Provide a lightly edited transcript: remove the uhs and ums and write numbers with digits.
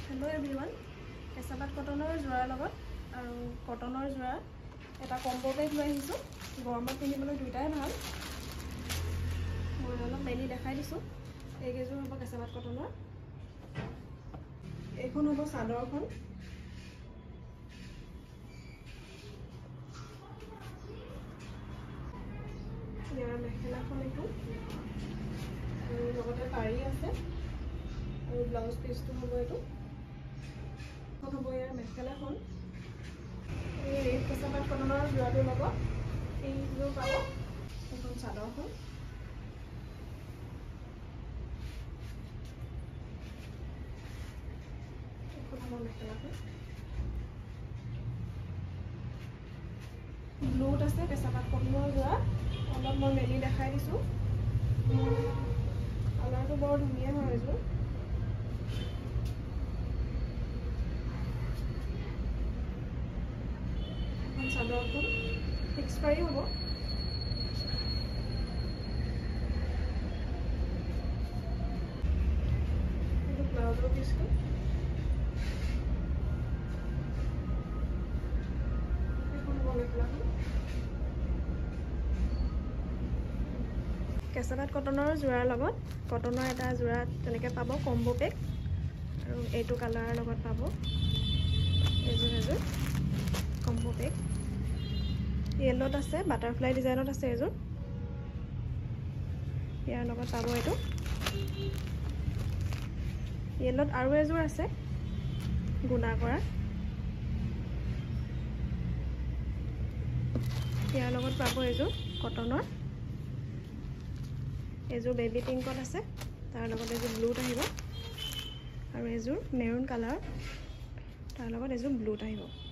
Hello everyone. Kesabat কটনৰ জোৰাৰ লগত আৰু কটনৰ জোৰা এটা কম্বো পেক লৈ আহিছো। গৰমত পিন্ধিবলৈ দুইটাই ভাল। মই অলপ মেলি দেখাই দিছো। এই কেজোৰ হ'ব কেসাবাত কটনৰ। এইখন হ'ব চাদৰখন। ইয়াৰ মেখেলাখন এইখন। আৰু লগতে পাৰি আছে। আৰু ব্লাউজ পিচটো হ'ব এইটো। হ'ব ইয়াৰ মেখেলাখন। এই কেসাবাত কটনৰ জোৰাটোৰ লগত এইযোৰ পাব। এইখন চাদৰখন। এইখন হ'ব মেখেলাখন। ব্লুত আছে কেসাবাত কটনৰ জোৰা। অলপ মই মেলি দেখাই দিছো। কালাৰটো বৰ ধুনীয়া হয় এইযোৰ। চাদৰখন ফিক্স পাৰি হ'ব। এইটো ব্লাউজৰ পিচটো। এইখন হ'ব মেখেলাখন। কেসাবাত কটনৰ জোৰাৰ লগত কটনৰ এটা জোৰা তেনেকৈ পাব কম্বো পেক। আৰু এইটো কালাৰৰ লগত পাব এযোৰ কম্বো পেক। য়েল্লোত আছে, বাটাৰফ্লাই ডিজাইনত আছে এযোৰ। ইয়াৰ লগত পাব এইটো। য়েল্লোত আৰু এযোৰ আছে গুণা কৰা। ইয়াৰ লগত পাব এযোৰ কটনৰ। এযোৰ বেবী পিংকত আছে, তাৰ লগত এযোৰ ব্লুত আহিব। আৰু এযোৰ মেৰুন কালাৰ, তাৰ লগত এযোৰ ব্লুত আহিব।